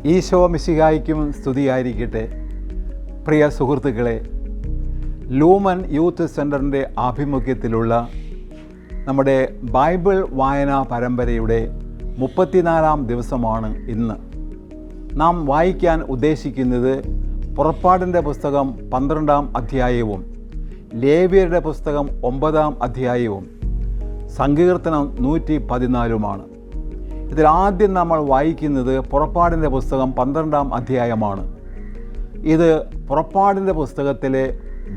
ഈശോ മിശിഹായ്ക്കും സ്തുതിയായിരിക്കട്ടെ. പ്രിയ സുഹൃത്തുക്കളെ, lumen youth സെൻ്ററിൻ്റെ ആഭിമുഖ്യത്തിലുള്ള നമ്മുടെ ബൈബിൾ വായനാ പരമ്പരയുടെ 34-ാം ദിവസമാണ് ഇന്ന്. നാം വായിക്കാൻ ഉദ്ദേശിക്കുന്നത് പുറപ്പാടിൻ്റെ പുസ്തകം 12-ാം അധ്യായവും ലേവ്യരുടെ പുസ്തകം 9-ാം അധ്യായവും സങ്കീർത്തനം 114-മാണ്. ഇതിൽ ആദ്യം നമ്മൾ വായിക്കുന്നത് പുറപ്പാടിൻ്റെ പുസ്തകം 12-ാം അധ്യായമാണ്. ഇത് പുറപ്പാടിൻ്റെ പുസ്തകത്തിലെ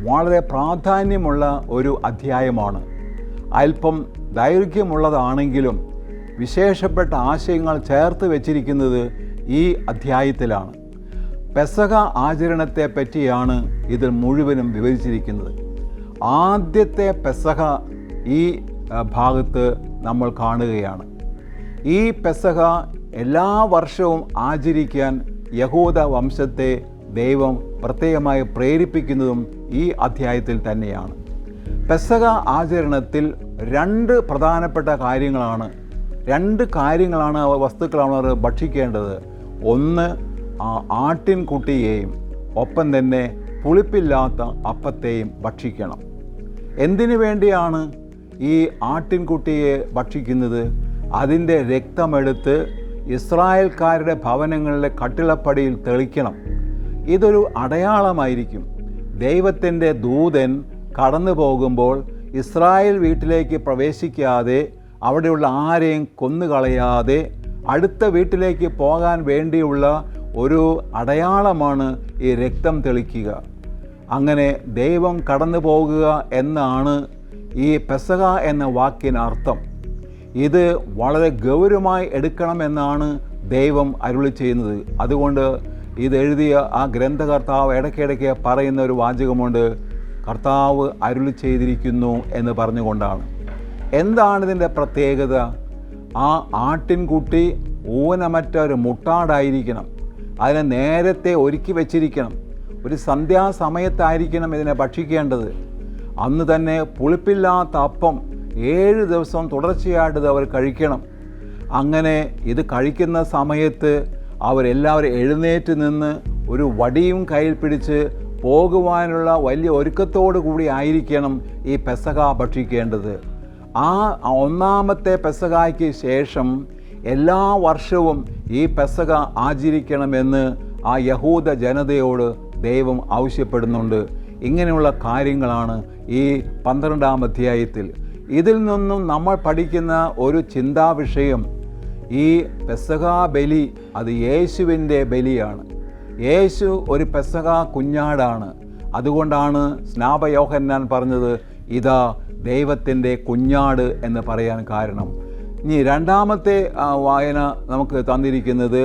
വളരെ പ്രാധാന്യമുള്ള ഒരു അധ്യായമാണ്. അല്പം ദൈർഘ്യമുള്ളതാണെങ്കിലും വിശേഷപ്പെട്ട ആശയങ്ങൾ ചേർത്ത് വച്ചിരിക്കുന്നത് ഈ അധ്യായത്തിലാണ്. പെസഹ ആചരണത്തെ പറ്റിയാണ് ഇതിൽ മുഴുവനും വിവരിച്ചിരിക്കുന്നത്. ആദ്യത്തെ പെസഹ ഈ ഭാഗത്ത് നമ്മൾ കാണുകയാണ്. ഈ പെസഹ എല്ലാ വർഷവും ആചരിക്കാൻ യഹൂദ വംശത്തെ ദൈവം പ്രത്യേകമായി പ്രേരിപ്പിക്കുന്നതും ഈ അധ്യായത്തിൽ തന്നെയാണ്. പെസഹ ആചരണത്തിൽ രണ്ട് പ്രധാനപ്പെട്ട കാര്യങ്ങളാണ്, വസ്തുക്കളാണ് അവർ ഭക്ഷിക്കേണ്ടത്. ഒന്ന് ആട്ടിൻകുട്ടിയെയും ഒപ്പം തന്നെ പുളിപ്പില്ലാത്ത അപ്പത്തെയും ഭക്ഷിക്കണം. എന്തിനു വേണ്ടിയാണ് ഈ ആട്ടിൻകുട്ടിയെ ഭക്ഷിക്കുന്നത്? അതിൻ്റെ രക്തമെടുത്ത് ഇസ്രായേൽക്കാരുടെ ഭവനങ്ങളിലെ കട്ടിളപ്പടിയിൽ തെളിക്കണം. ഇതൊരു അടയാളമായിരിക്കും. ദൈവത്തിൻ്റെ ദൂതൻ കടന്നു പോകുമ്പോൾ ഇസ്രായേൽ വീട്ടിലേക്ക് പ്രവേശിക്കാതെ, അവിടെയുള്ള ആരെയും കൊന്നുകളയാതെ അടുത്ത വീട്ടിലേക്ക് പോകാൻ വേണ്ടിയുള്ള ഒരു അടയാളമാണ് ഈ രക്തം തെളിക്കുക. അങ്ങനെ ദൈവം കടന്നു പോകുക എന്നാണ് ഈ പെസഹ എന്ന വാക്കിന് അർത്ഥം. ഇത് വളരെ ഗൗരവമായി എടുക്കണമെന്നാണ് ദൈവം അരുളി ചെയ്യുന്നത്. അതുകൊണ്ട് ഇതെഴുതിയ ആ ഗ്രന്ഥകർത്താവ് ഇടയ്ക്കിടയ്ക്ക് പറയുന്ന ഒരു വാചകമുണ്ട്, കർത്താവ് അരുളി ചെയ്തിരിക്കുന്നു എന്ന് പറഞ്ഞുകൊണ്ടാണ്. എന്താണ് ഇതിൻ്റെ പ്രത്യേകത? ആ ആട്ടിൻകുട്ടി ഊനമറ്റ ഒരു മുട്ടാടായിരിക്കണം. അതിനെ നേരത്തെ ഒരുക്കി വച്ചിരിക്കണം. ഒരു സന്ധ്യാസമയത്തായിരിക്കണം ഇതിനെ ഭക്ഷിക്കേണ്ടത്. അന്ന് തന്നെ പുളിപ്പില്ലാത്ത അപ്പം 7 ദിവസം തുടർച്ചയായിട്ട് അവർ കഴിക്കണം. അങ്ങനെ ഇത് കഴിക്കുന്ന സമയത്ത് അവരെല്ലാവരും എഴുന്നേറ്റ് നിന്ന് ഒരു വടിയും കയ്യിൽ പിടിച്ച് പോകുവാനുള്ള വലിയ ഒരുക്കത്തോടു കൂടി ആയിരിക്കണം ഈ പെസഹ ഭക്ഷിക്കേണ്ടത്. ആ ഒന്നാമത്തെ പെസഹായ്ക്ക് ശേഷം എല്ലാ വർഷവും ഈ പെസഹ ആചരിക്കണമെന്ന് ആ യഹൂദ ജനതയോട് ദൈവം ആവശ്യപ്പെടുന്നുണ്ട്. ഇങ്ങനെയുള്ള കാര്യങ്ങളാണ് ഈ 12-ാം അധ്യായത്തിൽ. ഇതിൽ നിന്നും നമ്മൾ പഠിക്കുന്ന ഒരു ചിന്താവിഷയം, ഈ പെസഹ ബലി അത് യേശുവിൻ്റെ ബലിയാണ്. യേശു ഒരു പെസഹ കുഞ്ഞാടാണ്. അതുകൊണ്ടാണ് സ്നാപയോഹന്നാൻ പറഞ്ഞത്, ഇതാ ദൈവത്തിൻ്റെ കുഞ്ഞാട് എന്ന് പറയാൻ കാരണം. ഇനി രണ്ടാമത്തെ വായന നമുക്ക് തന്നിരിക്കുന്നത്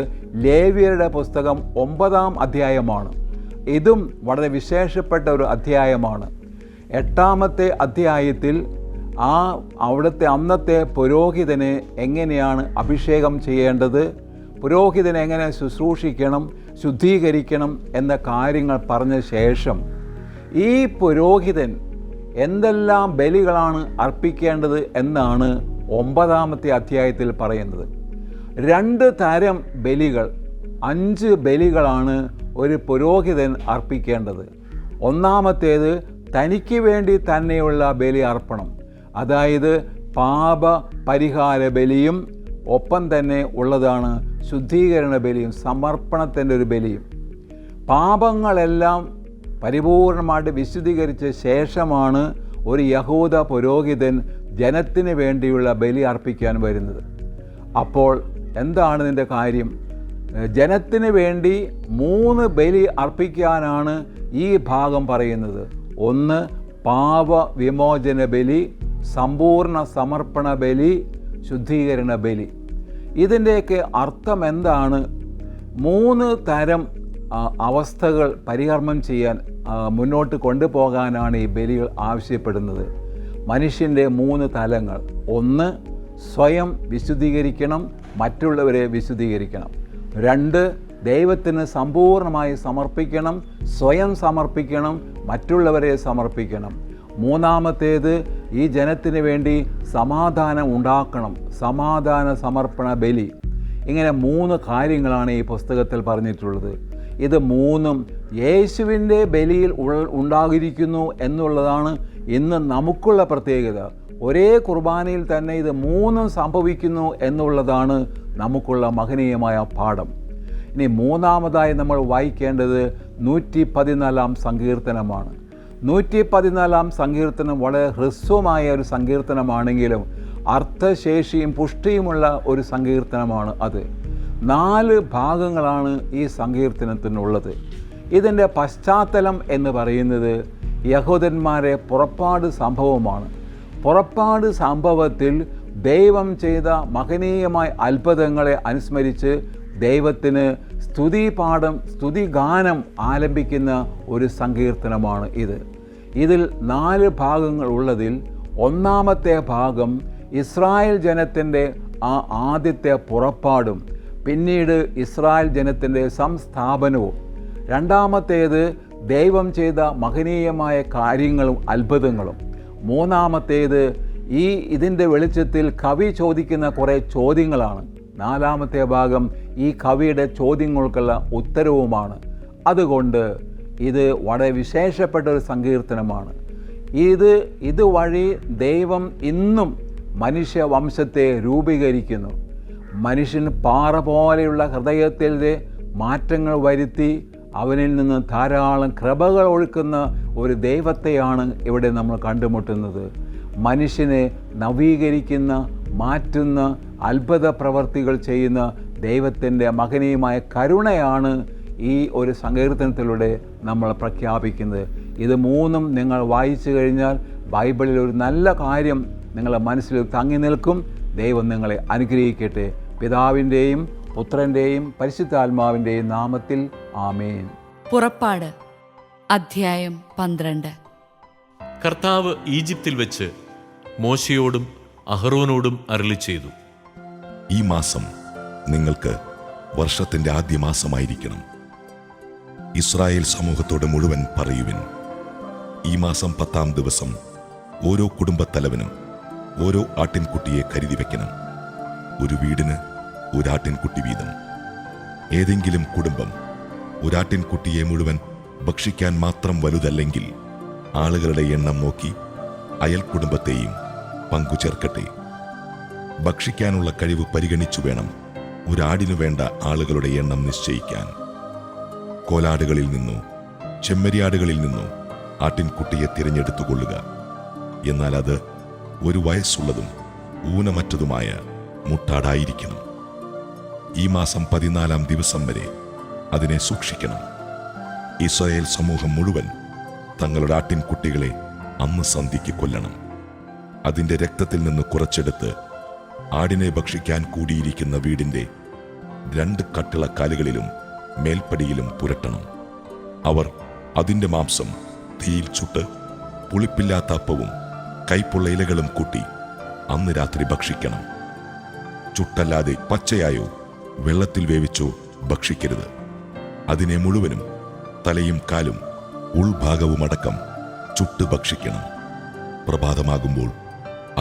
ലേവ്യരുടെ പുസ്തകം 9-ാം അധ്യായമാണ്. ഇതും വളരെ വിശേഷപ്പെട്ട ഒരു അധ്യായമാണ്. 8-ാമത്തെ അധ്യായത്തിൽ അവിടുത്തെ അന്നത്തെ പുരോഹിതനെ എങ്ങനെയാണ് അഭിഷേകം ചെയ്യേണ്ടത്, പുരോഹിതനെ എങ്ങനെ ശുശ്രൂഷിക്കണം, ശുദ്ധീകരിക്കണം എന്ന കാര്യങ്ങൾ പറഞ്ഞ ശേഷം ഈ പുരോഹിതൻ എന്തെല്ലാം ബലികളാണ് അർപ്പിക്കേണ്ടത് എന്നാണ് 9-ാമത്തെ അധ്യായത്തിൽ പറയുന്നത്. 2 തരം ബലികൾ, 5 ബലികളാണ് ഒരു പുരോഹിതൻ അർപ്പിക്കേണ്ടത്. ഒന്നാമത്തേത് തനിക്ക് വേണ്ടി തന്നെയുള്ള ബലി അർപ്പണം, അതായത് പാപ പരിഹാര ബലിയും ഒപ്പം തന്നെ ഉള്ളതാണ് ശുദ്ധീകരണ ബലിയും, സമർപ്പണത്തിൻ്റെ ഒരു ബലിയും. പാപങ്ങളെല്ലാം പരിപൂർണമായിട്ട് വിശുദ്ധീകരിച്ച ശേഷമാണ് ഒരു യഹൂദ പുരോഹിതൻ ജനത്തിന് വേണ്ടിയുള്ള ബലി അർപ്പിക്കാൻ വരുന്നത്. അപ്പോൾ എന്താണ് ഇതിൻ്റെ കാര്യം? ജനത്തിന് വേണ്ടി 3 ബലി അർപ്പിക്കാനാണ് ഈ ഭാഗം പറയുന്നത്. ഒന്ന് പാപ വിമോചന ബലി, സമ്പൂർണ്ണ സമർപ്പണ ബലി, ശുദ്ധീകരണ ബലി. ഇതിൻ്റെയൊക്കെ അർത്ഥം എന്താണ്? 3 തരം അവസ്ഥകൾ പരികർമ്മം ചെയ്യാൻ മുന്നോട്ട് കൊണ്ടുപോകാനാണ് ഈ ബലികൾ ആവശ്യപ്പെടുന്നത്. മനുഷ്യൻ്റെ 3 തലങ്ങൾ. ഒന്ന്, സ്വയം വിശുദ്ധീകരിക്കണം, മറ്റുള്ളവരെ വിശുദ്ധീകരിക്കണം. 2, ദൈവത്തിന് സമ്പൂർണ്ണമായി സമർപ്പിക്കണം, സ്വയം സമർപ്പിക്കണം, മറ്റുള്ളവരെ സമർപ്പിക്കണം. 3-ാമത്തേത് ഈ ജനത്തിന് വേണ്ടി സമാധാനം ഉണ്ടാക്കണം, സമാധാന സമർപ്പണ ബലി. ഇങ്ങനെ 3 കാര്യങ്ങളാണ് ഈ പുസ്തകത്തിൽ പറഞ്ഞിട്ടുള്ളത്. ഇത് 3ഉം യേശുവിൻ്റെ ബലിയിൽ ഉണ്ടാകിയിരിക്കുന്നു എന്നുള്ളതാണ് ഇന്ന് നമുക്കുള്ള പ്രത്യേകത. ഒരേ കുർബാനയിൽ തന്നെ ഇത് 3ഉം സംഭവിക്കുന്നു എന്നുള്ളതാണ് നമുക്കുള്ള മഹനീയമായ പാഠം. ഇനി 3ാമതായി നമ്മൾ വായിക്കേണ്ടത് 114 സങ്കീർത്തനമാണ്. 114 സങ്കീർത്തനം വളരെ ഹ്രസ്വമായ ഒരു സങ്കീർത്തനമാണെങ്കിലും അർത്ഥശേഷിയും പുഷ്ടിയുമുള്ള ഒരു സങ്കീർത്തനമാണ് അത്. 4 ഭാഗങ്ങളാണ് ഈ സങ്കീർത്തനത്തിനുള്ളത്. ഇതിൻ്റെ പശ്ചാത്തലം എന്ന് പറയുന്നത് യഹൂദന്മാരെ പുറപ്പാട് സംഭവമാണ്. പുറപ്പാട് സംഭവത്തിൽ ദൈവം ചെയ്ത മഹനീയമായ അത്ഭുതങ്ങളെ അനുസ്മരിച്ച് ദൈവത്തിന് സ്തുതിഗാനം ആലപിക്കുന്ന ഒരു സങ്കീർത്തനമാണ് ഇത്. ഇതിൽ 4 ഭാഗങ്ങൾ ഉള്ളതിൽ 1ാമത്തെ ഭാഗം ഇസ്രായേൽ ജനത്തിൻ്റെ ആദ്യത്തെ പുറപ്പാടും പിന്നീട് ഇസ്രായേൽ ജനത്തിൻ്റെ സംസ്ഥാപനവും, 2ാമത്തേത് ദൈവം ചെയ്ത മഹനീയമായ കാര്യങ്ങളും അത്ഭുതങ്ങളും, 3ാമത്തേത് ഇതിൻ്റെ വെളിച്ചത്തിൽ കവി ചോദിക്കുന്ന കുറേ ചോദ്യങ്ങളാണ്, 4ാമത്തെ ഭാഗം ഈ കവിയുടെ ചോദ്യങ്ങൾക്കുള്ള ഉത്തരവുമാണ്. അതുകൊണ്ട് ഇത് വളരെ വിശേഷപ്പെട്ട ഒരു സങ്കീർത്തനമാണ്. ഇതുവഴി ദൈവം ഇന്നും മനുഷ്യവംശത്തെ രൂപീകരിക്കുന്നു. മനുഷ്യൻ പാറ പോലെയുള്ള ഹൃദയത്തിലെ മാറ്റങ്ങൾ വരുത്തി അവനിൽ നിന്ന് ധാരാളം കൃപകൾ ഒഴുക്കുന്ന ഒരു ദൈവത്തെയാണ് ഇവിടെ നമ്മൾ കണ്ടുമുട്ടുന്നത്. മനുഷ്യനെ നവീകരിക്കുന്ന, മാറ്റുന്ന, അത്ഭുത പ്രവർത്തികൾ ചെയ്യുന്ന ദൈവത്തിൻ്റെ മഹനീയമായ കരുണയാണ് ഈ ഒരു സങ്കീർത്തനത്തിലൂടെ നമ്മൾ പ്രഖ്യാപിക്കുന്നത്. ഇത് 3ഉം നിങ്ങൾ വായിച്ചു കഴിഞ്ഞാൽ ബൈബിളിൽ ഒരു നല്ല കാര്യം നിങ്ങളുടെ മനസ്സിൽ തങ്ങി നിൽക്കും. ദൈവം നിങ്ങളെ അനുഗ്രഹിക്കട്ടെ. പിതാവിൻ്റെയും പുത്രൻ്റെയും പരിശുദ്ധാത്മാവിൻ്റെയും നാമത്തിൽ ആമേൻ. പുറപ്പാട് അധ്യായം 12. കർത്താവ് ഈജിപ്തിൽ വെച്ച് മോശയോടും അഹറോനോടും അരുളിച്ചെയ്തു, ഈ മാസം നിങ്ങൾക്ക് വർഷത്തിന്റെ ആദ്യ മാസമായിരിക്കണം. ഇസ്രായേൽ സമൂഹത്തോട് മുഴുവൻ പറയുവിൻ, ഈ മാസം 10ാം ദിവസം ഓരോ കുടുംബത്തലവനും ഓരോ ആട്ടിൻകുട്ടിയെ കരുതി വയ്ക്കണം. ഒരു വീടിന് ഒരാട്ടിൻകുട്ടി വീതം. ഏതെങ്കിലും കുടുംബം ഒരാട്ടിൻകുട്ടിയെ മുഴുവൻ ഭക്ഷിക്കാൻ മാത്രം വലുതല്ലെങ്കിൽ ആളുകളുടെ എണ്ണം നോക്കി അയൽ കുടുംബത്തെയും പങ്കുചേർക്കട്ടെ. ഭക്ഷിക്കാനുള്ള കഴിവ് പരിഗണിച്ചു വേണം ഒരാടിനു വേണ്ട ആളുകളുടെ എണ്ണം നിശ്ചയിക്കാൻ. കോലാടുകളിൽ നിന്നോ ചെമ്മരിയാടുകളിൽ നിന്നോ ആട്ടിൻകുട്ടിയെ തിരഞ്ഞെടുത്തുകൊള്ളുക. എന്നാൽ അത് ഒരു വയസ്സുള്ളതും ഊനമറ്റതുമായ മുട്ടാടായിരിക്കണം. ഈ മാസം 14ാം ദിവസം വരെ അതിനെ സൂക്ഷിക്കണം. ഇസ്രായേൽ സമൂഹം മുഴുവൻ തങ്ങളുടെ ആട്ടിൻകുട്ടികളെ അന്ന് സന്ധ്യയ്ക്ക് കൊല്ലണം. അതിൻ്റെ രക്തത്തിൽ നിന്ന് കുറച്ചെടുത്ത് ആടിനെ ഭക്ഷിക്കാൻ കൂടിയിരിക്കുന്ന വീടിൻ്റെ 2 കട്ടിളക്കാലുകളിലും മേൽപ്പടിയിലും പുരട്ടണം. അവർ അതിൻ്റെ മാംസം തീയിൽ ചുട്ട് പുളിപ്പില്ലാത്ത അപ്പവും കൈപ്പുള്ള ഇലകളും കൂട്ടി അന്ന് രാത്രി ഭക്ഷിക്കണം. ചുട്ടല്ലാതെ പച്ചയായോ വെള്ളത്തിൽ വേവിച്ചോ ഭക്ഷിക്കരുത്. അതിനെ മുഴുവനും തലയും കാലും ഉൾഭാഗവുമടക്കം ചുട്ട് ഭക്ഷിക്കണം. പ്രഭാതമാകുമ്പോൾ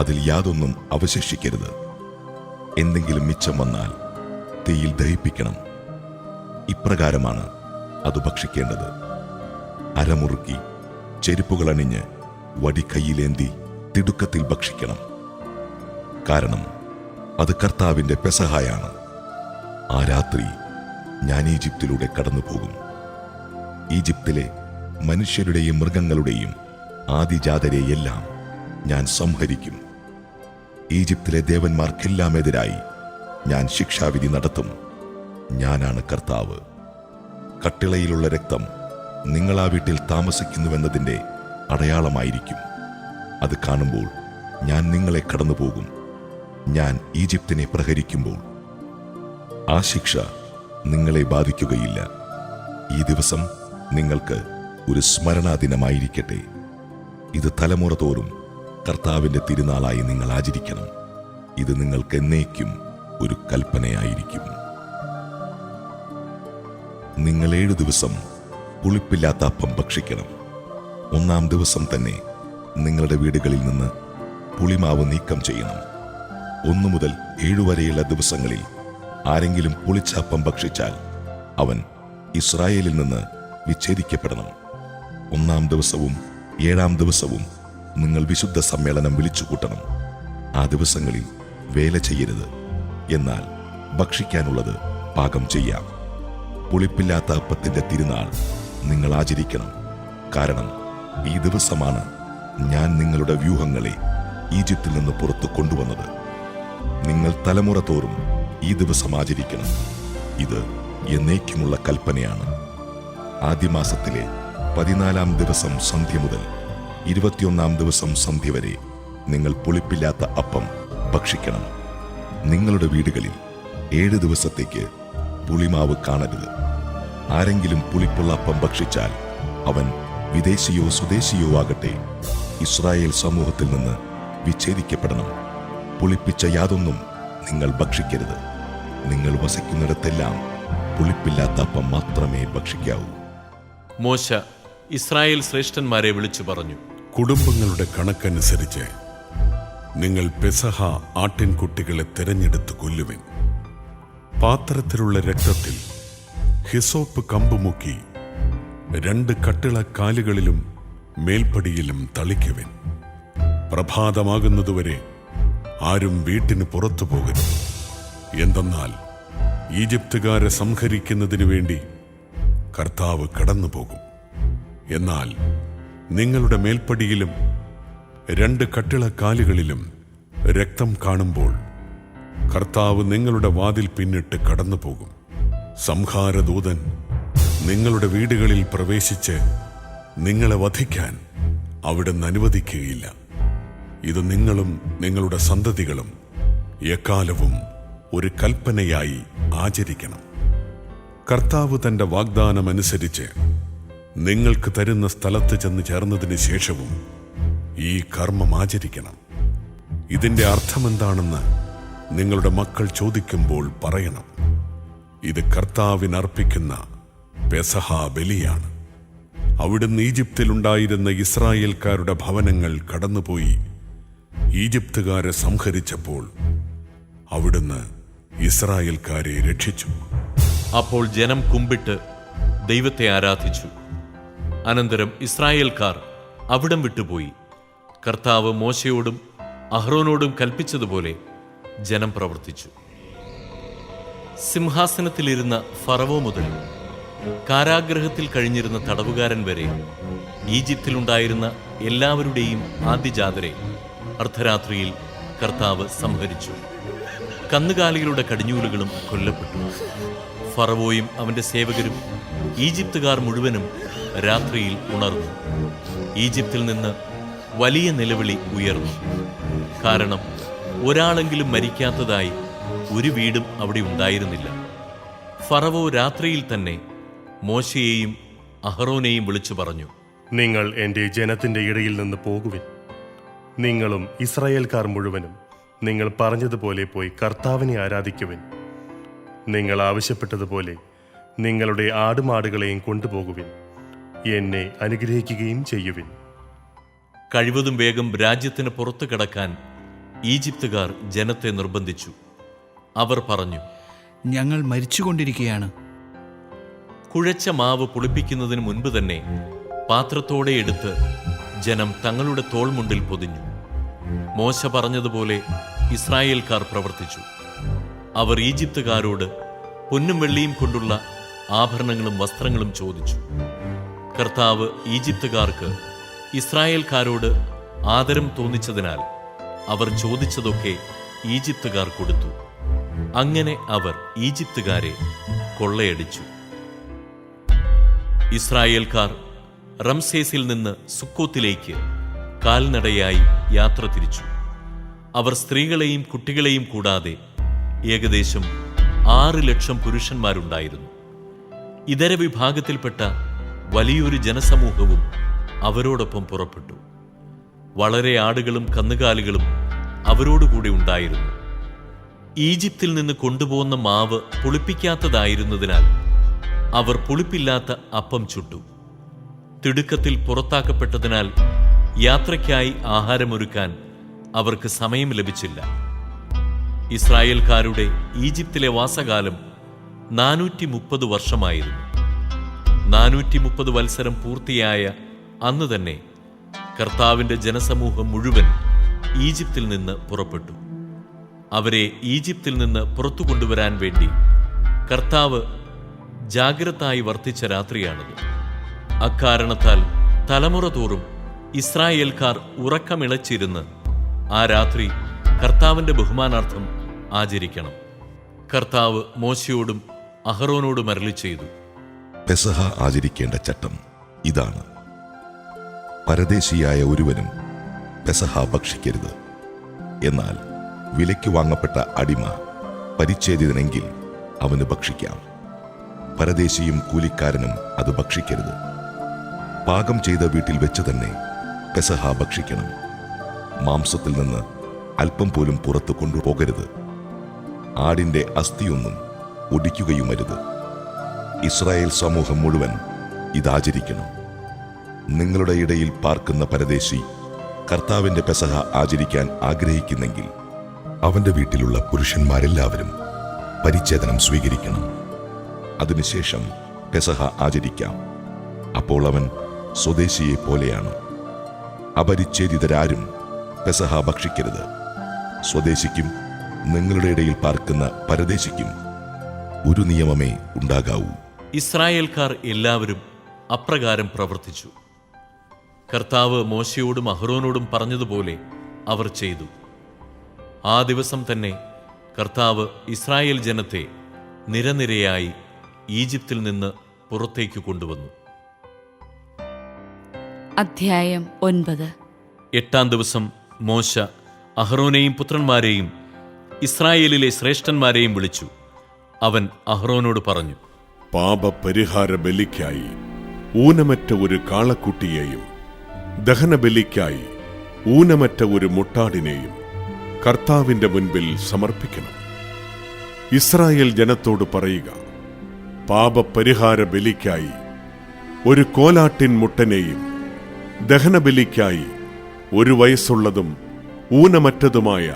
അതിൽ യാതൊന്നും അവശേഷിക്കരുത്. എന്തെങ്കിലും മിച്ചം വന്നാൽ തീയിൽ ദഹിപ്പിക്കണം. ഇപ്രകാരമാണ് അത് ഭക്ഷിക്കേണ്ടത്. അരമുറുക്കി ചെരുപ്പുകളണിഞ്ഞ് വടി കയ്യിലേന്തി തിടുക്കത്തിൽ ഭക്ഷിക്കണം. കാരണം അത് കർത്താവിൻ്റെ പെസഹായാണ്. ആ രാത്രി ഞാൻ ഈജിപ്തിലൂടെ കടന്നു പോകും. ഈജിപ്തിലെ മനുഷ്യരുടെയും മൃഗങ്ങളുടെയും ആദിജാതരെയെല്ലാം ഞാൻ സംഹരിക്കും. ഈജിപ്തിലെ ദേവന്മാർക്കെല്ലാം എതിരായി ഞാൻ ശിക്ഷാവിധി നടത്തും. ഞാനാണ് കർത്താവ്. കട്ടിളയിലുള്ള രക്തം നിങ്ങൾ ആ വീട്ടിൽ താമസിക്കുന്നുവെന്നതിൻ്റെ അടയാളമായിരിക്കും. അത് കാണുമ്പോൾ ഞാൻ നിങ്ങളെ കടന്നുപോകും. ഞാൻ ഈജിപ്തിനെ പ്രഹരിക്കുമ്പോൾ ആ ശിക്ഷ നിങ്ങളെ ബാധിക്കുകയില്ല. ഈ ദിവസം നിങ്ങൾക്ക് ഒരു സ്മരണാദിനമായിരിക്കട്ടെ. ഇത് തലമുറ തോറും കർത്താവിൻ്റെ തിരുനാളായി നിങ്ങൾ ആചരിക്കണം. ഇത് നിങ്ങൾക്ക് എന്നേക്കും ഒരു കൽപ്പനയായിരിക്കും. നിങ്ങൾ 7 ദിവസം പുളിപ്പില്ലാത്ത അപ്പം ഭക്ഷിക്കണം. 1-ാം ദിവസം തന്നെ നിങ്ങളുടെ വീടുകളിൽ നിന്ന് പുളിമാവ് നീക്കം ചെയ്യണം. 1 മുതൽ 7 വരെയുള്ള ദിവസങ്ങളിൽ ആരെങ്കിലും പുളിച്ച അപ്പം ഭക്ഷിച്ചാൽ അവൻ ഇസ്രായേലിൽ നിന്ന് വിച്ഛേദിക്കപ്പെടണം. 1-ാം ദിവസവും 7-ാം ദിവസവും നിങ്ങൾ വിശുദ്ധ സമ്മേളനം വിളിച്ചുകൂട്ടണം. ആ ദിവസങ്ങളിൽ വേല ചെയ്യരുത്, എന്നാൽ ഭക്ഷിക്കാനുള്ളത് പാകം ചെയ്യാം. പുളിപ്പില്ലാത്ത അപ്പത്തിന്റെ തിരുനാൾ നിങ്ങൾ ആചരിക്കണം. കാരണം ഈ ദിവസമാണ് ഞാൻ നിങ്ങളുടെ വ്യൂഹങ്ങളെ ഈജിപ്തിൽ നിന്ന് പുറത്തു കൊണ്ടുവന്നത്. നിങ്ങൾ തലമുറ തോറും ഈ ദിവസം ആചരിക്കണം. ഇത് എന്നേക്കുമുള്ള കൽപ്പനയാണ്. ആദ്യമാസത്തിലെ 14-ാം ദിവസം സന്ധ്യ മുതൽ 21-ാം ദിവസം സന്ധ്യ വരെ നിങ്ങൾ പുളിപ്പില്ലാത്ത അപ്പം ഭക്ഷിക്കണം. നിങ്ങളുടെ വീടുകളിൽ 7 ദിവസത്തേക്ക് പുളിമാവ് കാണരുത്. ആരെങ്കിലും പുളിപ്പുള്ള അപ്പം ഭക്ഷിച്ചാൽ അവൻ വിദേശിയോ സ്വദേശിയോ ആകട്ടെ, ഇസ്രായേൽ സമൂഹത്തിൽ നിന്ന് വിച്ഛേദിക്കപ്പെടണം. പുളിപ്പിച്ച യാതൊന്നും നിങ്ങൾ ഭക്ഷിക്കരുത്. നിങ്ങൾ വസിക്കുന്നിടത്തെല്ലാം പുളിപ്പില്ലാത്ത അപ്പം മാത്രമേ ഭക്ഷിക്കാവൂ. മോശ ഇസ്രായേൽ ശ്രേഷ്ഠന്മാരെ വിളിച്ചു പറഞ്ഞു, കുടുംബങ്ങളുടെ കണക്കനുസരിച്ച് നിങ്ങൾ പെസഹ ആട്ടിൻകുട്ടികളെ തിരഞ്ഞെടുത്ത് കൊല്ലുവിൻ. പാത്രത്തിലുള്ള രക്തത്തിൽ ഹിസോപ്പ് കമ്പ് മുക്കി 2 കട്ടിളക്കാലുകളിലും മേൽപ്പടിയിലും തളിക്കുവിൻ. പ്രഭാതമാകുന്നതുവരെ ആരും വീട്ടിന് പുറത്തു പോകരുത്. എന്തെന്നാൽ ഈജിപ്തുകാരെ സംഹരിക്കുന്നതിനു വേണ്ടി കർത്താവ് കടന്നുപോകും. എന്നാൽ നിങ്ങളുടെ മേൽപ്പടിയിലും 2 കട്ടിളക്കാലുകളിലും രക്തം കാണുമ്പോൾ കർത്താവ് നിങ്ങളുടെ വാതിൽ പിന്നിട്ട് കടന്നുപോകും. സംഹാരദൂതൻ നിങ്ങളുടെ വീടുകളിൽ പ്രവേശിച്ച് നിങ്ങളെ വധിക്കാൻ അവിടുന്ന് അനുവദിക്കുകയില്ല. ഇത് നിങ്ങളും നിങ്ങളുടെ സന്തതികളും എക്കാലവും ഒരു കൽപ്പനയായി ആചരിക്കണം. കർത്താവ് തന്റെ വാഗ്ദാനമനുസരിച്ച് നിങ്ങൾക്ക് തരുന്ന സ്ഥലത്ത് ചെന്ന് ചേർന്നതിന് ശേഷവും ഈ കർമ്മം ആചരിക്കണം. ഇതിന്റെ അർത്ഥമെന്താണെന്ന് നിങ്ങളുടെ മക്കൾ ചോദിക്കുമ്പോൾ പറയണം. ഇത് കർത്താവിനർപ്പിക്കുന്ന പെസഹ ബലിയാണ്. അവിടുന്ന് ഈജിപ്തിലുണ്ടായിരുന്ന ഇസ്രായേൽക്കാരുടെ ഭവനങ്ങൾ കടന്നുപോയി ഈജിപ്തുകാരെ സംഹരിച്ചപ്പോൾ അവിടുന്ന് ഇസ്രായേൽക്കാരെ രക്ഷിച്ചു. അപ്പോൾ ജനം കുമ്പിട്ട് ദൈവത്തെ ആരാധിച്ചു. അനന്തരം ഇസ്രായേൽക്കാർ അവിടം വിട്ടുപോയി. കർത്താവ് മോശയോടും അഹ്റോനോടും കൽപ്പിച്ചതുപോലെ ജനം പ്രവർത്തിച്ചു. സിംഹാസനത്തിലിരുന്ന ഫറവോ മുതൽ കാരാഗ്രഹത്തിൽ കഴിഞ്ഞിരുന്ന തടവുകാരൻ വരെ ഈജിപ്തിലുണ്ടായിരുന്ന എല്ലാവരുടെയും ആദ്യജാതരെ അർദ്ധരാത്രിയിൽ കർത്താവ് സംഹരിച്ചു. കന്നുകാലികളുടെ കടിഞ്ഞൂലുകളും കൊല്ലപ്പെട്ടു. ഫറവോയും അവന്റെ സേവകരും ഈജിപ്തുകാർ മുഴുവനും രാത്രിയിൽ ഉണർന്നു. ഈജിപ്തിൽ നിന്ന് വലിയ നിലവിളി ഉയർന്നു. കാരണം ഒരാളെങ്കിലും മരിക്കാത്തതായി ഒരു വീടും അവിടെ ഉണ്ടായിരുന്നില്ല. ഫറവോ രാത്രിയിൽ തന്നെ മോശയെയും അഹ്റോനെയും വിളിച്ചു പറഞ്ഞു, നിങ്ങൾ എൻ്റെ ജനത്തിൻ്റെ ഇടയിൽ നിന്ന് പോകുവിൻ. നിങ്ങളും ഇസ്രായേൽക്കാർ മുഴുവനും നിങ്ങൾ പറഞ്ഞതുപോലെ പോയി കർത്താവിനെ ആരാധിക്കുവിൻ. നിങ്ങൾ ആവശ്യപ്പെട്ടതുപോലെ നിങ്ങളുടെ ആടുമാടുകളെയും കൊണ്ടുപോകുവിൻ. എന്നെ അനുഗ്രഹിക്കുകയും ചെയ്യുവിൻ. കഴിവതും വേഗം രാജ്യത്തിന് പുറത്തു കടക്കാൻ ഈജിപ്തുകാർ ജനത്തെ നിർബന്ധിച്ചു. അവർ പറഞ്ഞു, ഞങ്ങൾ മരിച്ചുകൊണ്ടിരിക്കുകയാണ്. കുഴച്ച മാവ് പുളിപ്പിക്കുന്നതിന് മുൻപ് തന്നെ പാത്രത്തോടെ എടുത്ത് ജനം തങ്ങളുടെ തോൾമുണ്ടിൽ പൊതിഞ്ഞു. മോശ പറഞ്ഞതുപോലെ ഇസ്രായേൽക്കാർ പ്രവർത്തിച്ചു. അവർ ഈജിപ്തുകാരോട് പൊന്നും വെള്ളിയും കൊണ്ടുള്ള ആഭരണങ്ങളും വസ്ത്രങ്ങളും ചോദിച്ചു. കർത്താവ് ഈജിപ്തുകാർക്ക് ഇസ്രായേൽക്കാരോട് ആദരം തോന്നിച്ചതിനാൽ അവർ ചോദിച്ചതൊക്കെ ഈജിപ്തുകാർ കൊടുത്തു. അങ്ങനെ അവർ ഈജിപ്തുകാരെ കൊള്ളയടിച്ചു. ഇസ്രായേൽക്കാർ റംസേസിൽ നിന്ന് സുക്കോത്തിലേക്ക് കാൽനടയായി യാത്ര തിരിച്ചു. അവർ സ്ത്രീകളെയും കുട്ടികളെയും കൂടാതെ ഏകദേശം 6 ലക്ഷം പുരുഷന്മാരുണ്ടായിരുന്നു. ഇതര വിഭാഗത്തിൽപ്പെട്ട വലിയൊരു ജനസമൂഹവും അവരോടൊപ്പം പുറപ്പെട്ടു. വളരെ ആടുകളും കന്നുകാലികളും അവരോടുകൂടി ഉണ്ടായിരുന്നു. ഈജിപ്തിൽ നിന്ന് കൊണ്ടുപോകുന്ന മാവ് പുളിപ്പിക്കാത്തതായിരുന്നതിനാൽ അവർ പുളിപ്പില്ലാത്ത അപ്പം ചുട്ടു. തിടുക്കത്തിൽ പുറത്താക്കപ്പെട്ടതിനാൽ യാത്രയ്ക്കായി ആഹാരമൊരുക്കാൻ അവർക്ക് സമയം ലഭിച്ചില്ല. ഇസ്രായേൽക്കാരുടെ ഈജിപ്തിലെ വാസകാലം 430 വർഷമായിരുന്നു. 430 വത്സരം പൂർത്തിയായ അന്ന് തന്നെ കർത്താവിൻ്റെ ജനസമൂഹം മുഴുവൻ ഈജിപ്തിൽ നിന്ന് പുറപ്പെട്ടു. അവരെ ഈജിപ്തിൽ നിന്ന് പുറത്തു കൊണ്ടുവരാൻ വേണ്ടി കർത്താവ് ജാഗ്രതായി വർത്തിച്ച രാത്രിയാണത്. അക്കാരണത്താൽ തലമുറ തോറും ഇസ്രായേൽക്കാർ ഉറക്കമിളച്ചിരുന്ന് ആ രാത്രി കർത്താവിൻ്റെ ബഹുമാനാർത്ഥം ആചരിക്കണം. കർത്താവ് മോശയോടും അഹറോനോടും അരുളി ചെയ്തു, പെസഹ ആചരിക്കേണ്ട ചട്ടം ഇതാണ്. പരദേശിയായ ഒരുവനും പെസഹ ഭക്ഷിക്കരുത്. എന്നാൽ വിലയ്ക്ക് വാങ്ങപ്പെട്ട അടിമ പരിച്ഛേദിതനെങ്കിൽ അവന് ഭക്ഷിക്കാം. പരദേശിയും കൂലിക്കാരനും അത് ഭക്ഷിക്കരുത്. പാകം ചെയ്ത വീട്ടിൽ വെച്ച് തന്നെ പെസഹ ഭക്ഷിക്കണം. മാംസത്തിൽ നിന്ന് അല്പം പോലും പുറത്തു കൊണ്ടുപോകരുത്. ആടിന്റെ അസ്ഥിയൊന്നും ഒടിക്കുകയുമരുത്. ഇസ്രായേൽ സമൂഹം മുഴുവൻ ഇതാചരിക്കണം. നിങ്ങളുടെ ഇടയിൽ പാർക്കുന്ന പരദേശി കർത്താവിന്റെ പെസഹ ആചരിക്കാൻ ആഗ്രഹിക്കുന്നെങ്കിൽ അവന്റെ വീട്ടിലുള്ള പുരുഷന്മാരെല്ലാവരും പരിച്ഛേദനം സ്വീകരിക്കണം. അതിനുശേഷം പെസഹ ആചരിക്കാം. അപ്പോൾ അവൻ സ്വദേശിയെ പോലെയാണ്. അപരിച്ഛേദിതരാരും പെസഹ ഭക്ഷിക്കരുത്. സ്വദേശിക്കും നിങ്ങളുടെ ഇടയിൽ പാർക്കുന്ന പരദേശിക്കും ഒരു നിയമമേ ഉണ്ടാകാവൂ. ഇസ്രായേൽക്കാർ എല്ലാവരും അപ്രകാരം പ്രവർത്തിച്ചു. കർത്താവ് മോശയോടും അഹ്റോനോടും പറഞ്ഞതുപോലെ അവർ ചെയ്തു. ആ ദിവസം തന്നെ കർത്താവ് ഇസ്രായേൽ ജനത്തെ നിരനിരയായി ഈജിപ്തിൽ നിന്ന് പുറത്തേക്ക് കൊണ്ടുവന്നു. അധ്യായം 9. 8-ാം ദിവസം മോശ അഹ്റോനെയും പുത്രന്മാരെയും ഇസ്രായേലിലെ ശ്രേഷ്ഠന്മാരെയും വിളിച്ചു. അവൻ അഹ്റോനോട് പറഞ്ഞു, പാപപരിഹാര ബലിക്കായി ഊനമറ്റ ഒരു കാളക്കുട്ടിയെയും ദഹനബലിക്കായി ഊനമറ്റ ഒരു മുട്ടാടിനെയും കർത്താവിന്റെ മുൻപിൽ സമർപ്പിക്കണം. ഇസ്രായേൽ ജനത്തോട് പറയുക, പാപപരിഹാര ബലിക്കായി ഒരു കോലാട്ടിൻ മുട്ടനെയും ദഹനബലിക്കായി 1 വയസ്സുള്ളതും ഊനമറ്റതുമായ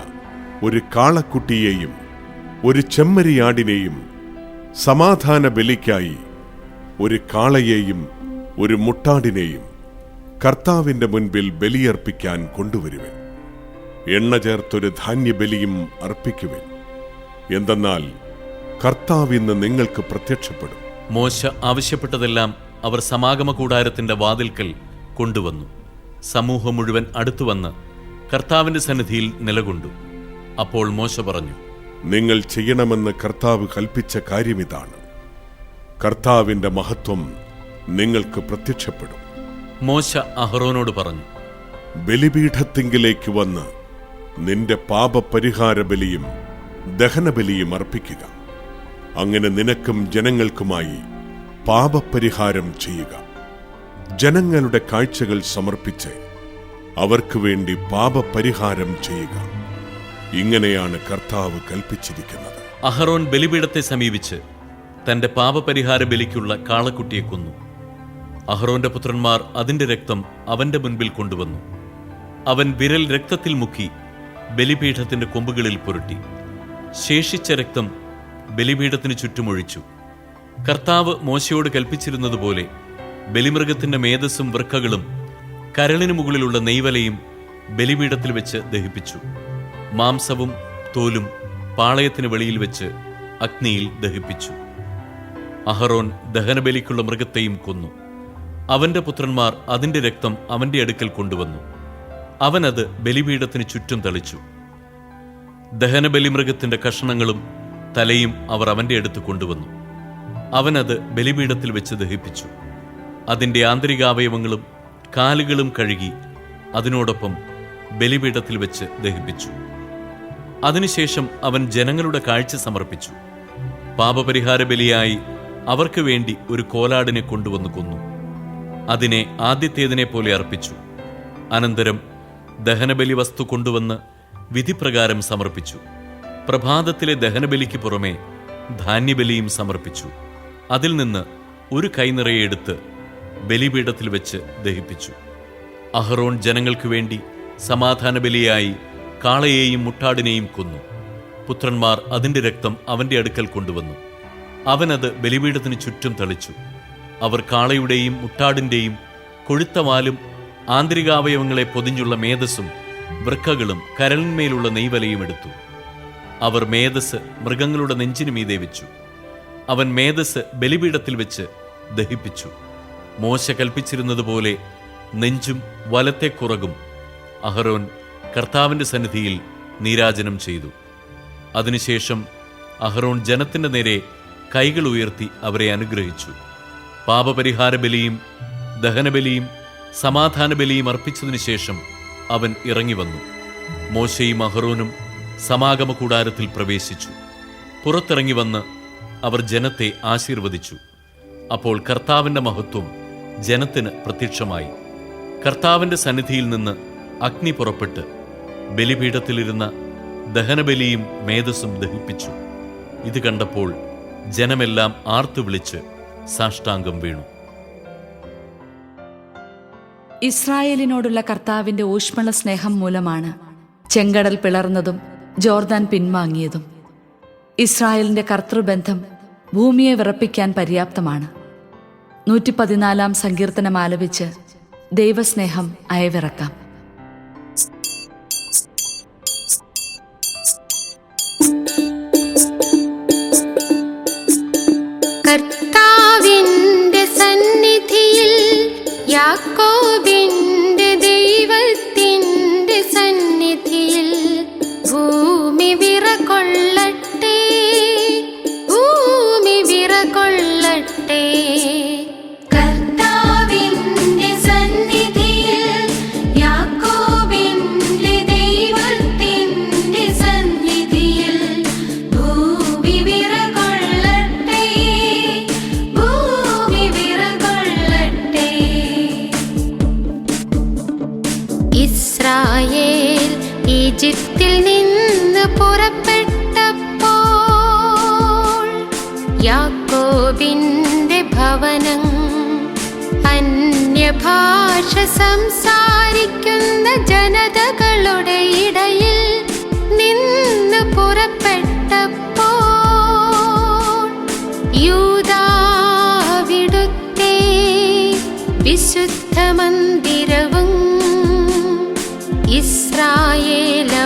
ഒരു കാളക്കുട്ടിയെയും ഒരു ചെമ്മരിയാടിനെയും, സമാധാന ബലിക്കായി ഒരു കാളയെയും ഒരു മുട്ടാടിനെയും കർത്താവിന്റെ മുൻപിൽ ബലിയർപ്പിക്കാൻ കൊണ്ടുവരുവൻ. എണ്ണ ചേർത്തൊരു ധാന്യബലിയും അർപ്പിക്കുവൻ. എന്തെന്നാൽ കർത്താവ് ഇന്ന് നിങ്ങൾക്ക് പ്രത്യക്ഷപ്പെടും. മോശ ആവശ്യപ്പെട്ടതെല്ലാം അവർ സമാഗമ കൂടാരത്തിന്റെ വാതിൽക്കൽ കൊണ്ടുവന്നു. സമൂഹം മുഴുവൻ അടുത്തുവന്ന് കർത്താവിന്റെ സന്നിധിയിൽ നിലകൊണ്ടു. അപ്പോൾ മോശ പറഞ്ഞു, നിങ്ങൾ ചെയ്യണമെന്ന് കർത്താവ് കൽപ്പിച്ച കാര്യമിതാണ്. കർത്താവിന്റെ മഹത്വം നിങ്ങൾക്ക് പ്രത്യക്ഷപ്പെടും. മോശ അഹ്റോനോട് പറഞ്ഞു, ബലിപീഠത്തിങ്കിലേക്ക് വന്ന് നിന്റെ പാപപരിഹാര ബലിയും ദഹനബലിയും അർപ്പിക്കുക. അങ്ങനെ നിനക്കും ജനങ്ങൾക്കുമായി പാപപരിഹാരം ചെയ്യുക. ജനങ്ങളുടെ കാഴ്ചകൾ സമർപ്പിച്ച് അവർക്ക് വേണ്ടി പാപപരിഹാരം ചെയ്യുക. ഇങ്ങനെയാണ് കർത്താവ് കൽപ്പിച്ചിരിക്കുന്നത്. അഹ്റോൻ ബലിപീഠത്തെ സമീപിച്ച് തന്റെ പാപപരിഹാര ബലിക്കുള്ള കാളക്കുട്ടിയെ കൊന്നു. അഹ്റോന്റെ പുത്രന്മാർ അതിന്റെ രക്തം അവന്റെ മുൻപിൽ കൊണ്ടുവന്നു. അവൻ വിരൽ രക്തത്തിൽ മുക്കി ബലിപീഠത്തിന്റെ കൊമ്പുകളിൽ പുരട്ടി. ശേഷിച്ച രക്തം ബലിപീഠത്തിന് ചുറ്റുമൊഴിച്ചു. കർത്താവ് മോശയോട് കൽപ്പിച്ചിരുന്നതുപോലെ ബലിമൃഗത്തിന്റെ മേധസ്സും വൃക്കകളും കരളിനു മുകളിലുള്ള നെയ്വലയും ബലിപീഠത്തിൽ വെച്ച് ദഹിപ്പിച്ചു. മാംസവും തോലും പാളയത്തിന് വെളിയിൽ വെച്ച് അഗ്നിയിൽ ദഹിപ്പിച്ചു. അഹ്റോൻ ദഹനബലിക്കുള്ള മൃഗത്തെയും കൊന്നു. അവന്റെ പുത്രന്മാർ അതിന്റെ രക്തം അവന്റെ അടുക്കൽ കൊണ്ടുവന്നു. അവനത് ബലിപീഠത്തിന് ചുറ്റും തളിച്ചു. ദഹനബലിമൃഗത്തിന്റെ കഷണങ്ങളും തലയും അവർ അവന്റെ അടുത്ത് കൊണ്ടുവന്നു. അവനത് ബലിപീഠത്തിൽ വെച്ച് ദഹിപ്പിച്ചു. അതിന്റെ ആന്തരികാവയവങ്ങളും കാലുകളും കഴുകി അതിനോടൊപ്പം ബലിപീഠത്തിൽ വെച്ച് ദഹിപ്പിച്ചു. അതിനുശേഷം അവൻ ജനങ്ങളുടെ കാഴ്ച സമർപ്പിച്ചു. പാപപരിഹാര ബലിയായി അവർക്ക് വേണ്ടി ഒരു കോലാടിനെ കൊണ്ടുവന്ന് കൊന്നു. അതിനെ ആദ്യത്തേതിനെ പോലെ അർപ്പിച്ചു. അനന്തരം ദഹനബലി വസ്തു കൊണ്ടുവന്ന് വിധിപ്രകാരം സമർപ്പിച്ചു. പ്രഭാതത്തിലെ ദഹനബലിക്ക് പുറമെ ധാന്യബലിയും സമർപ്പിച്ചു. അതിൽ നിന്ന് ഒരു കൈനിറയെ എടുത്ത് ബലിപീഠത്തിൽ വെച്ച് ദഹിപ്പിച്ചു. അഹ്റോൻ ജനങ്ങൾക്കു വേണ്ടി സമാധാന ബലിയായി കാളയെയും മുട്ടാടിനെയും കൊന്നു. പുത്രന്മാർ അതിൻ്റെ രക്തം അവൻ്റെ അടുക്കൽ കൊണ്ടുവന്നു. അവനത് ബലിപീഠത്തിന് ചുറ്റും തളിച്ചു. അവർ കാളയുടെയും മുട്ടാടിൻ്റെയും കൊഴുത്തവാലും ആന്തരികാവയവങ്ങളെ പൊതിഞ്ഞുള്ള മേധസ്സും വൃക്കകളും കരളിന്മേലുള്ള നെയ്വലയും എടുത്തു. അവർ മേധസ് മൃഗങ്ങളുടെ നെഞ്ചിനു മീതെ വെച്ചു. അവൻ മേധസ് ബലിപീഠത്തിൽ വെച്ച് ദഹിപ്പിച്ചു. മോശ കൽപ്പിച്ചിരുന്നതുപോലെ നെഞ്ചും വലത്തെ കുറകും അഹരോൻ കർത്താവിൻ്റെ സന്നിധിയിൽ നീരാജനം ചെയ്തു. അതിനുശേഷം അഹരോൻ ജനത്തിൻ്റെ നേരെ കൈകൾ ഉയർത്തി അവരെ അനുഗ്രഹിച്ചു. പാപപരിഹാര ബലിയും ദഹനബലിയും സമാധാന ബലിയും അർപ്പിച്ചതിനു ശേഷം അവൻ ഇറങ്ങി വന്നു. മോശയും അഹരോനും സമാഗമ കൂടാരത്തിൽ പ്രവേശിച്ചു. പുറത്തിറങ്ങി വന്ന് അവർ ജനത്തെ ആശീർവദിച്ചു. അപ്പോൾ കർത്താവിൻ്റെ മഹത്വം ജനത്തിന് പ്രത്യക്ഷമായി. കർത്താവിൻ്റെ സന്നിധിയിൽ നിന്ന് അഗ്നി പുറപ്പെട്ട് ബലിപീഠത്തിലിരുന്ന ദഹനബലിയും മേധസ്സും ദഹിപ്പിച്ചു. ഇത് കണ്ടപ്പോൾ ജനമെല്ലാം ആർത്തു വിളിച്ച് സാഷ്ടാംഗം വീണു. ഇസ്രായേലിനോടുള്ള കർത്താവിന്റെ ഊഷ്മള സ്നേഹം മൂലമാണ് ചെങ്കടൽ പിളർന്നതും ജോർദാൻ പിൻവാങ്ങിയതും. ഇസ്രായേലിന്റെ കർത്തൃബന്ധം ഭൂമിയെ വിറപ്പിക്കാൻ പര്യാപ്തമാണ്. 114 സങ്കീർത്തനം ആലപിച്ച് ദൈവസ്നേഹം അയവിറക്കാം. കർത്താവിന്റെ സന്നിധിയിൽ യാക്കോബിന്റെ ദൈവത്തിന്റെ സന്നിധിയിൽ ഭൂമി വിറകൊള്ളട്ടെ, ഭൂമി വിറകൊള്ളട്ടെ. കർത്താവിന്റെ സന്നിധിയിൽ യാക്കോബിന്റെ ദൈവത്തിന്റെ സന്നിധിയിൽ ഭൂമി വിറകൊള്ളട്ടെ, ഭൂമി വിറകൊള്ളട്ടെ. ഇസ്രായേൽ ഈജിപ്തിൽ നിന്ന് പുറപ്പെട്ടപ്പോൾ യാക്കോബിന്റെ ഭവനം അന്യഭാഷ സംസാരിക്കുന്ന ജനതകളുടെ ഇടയിൽ നിന്ന് പുറപ്പെട്ടപ്പോൾ യൂദാവിടുത്തെ വിശുദ്ധ മന്ദിരവും ഇസ്രായേലവിടുത്തെ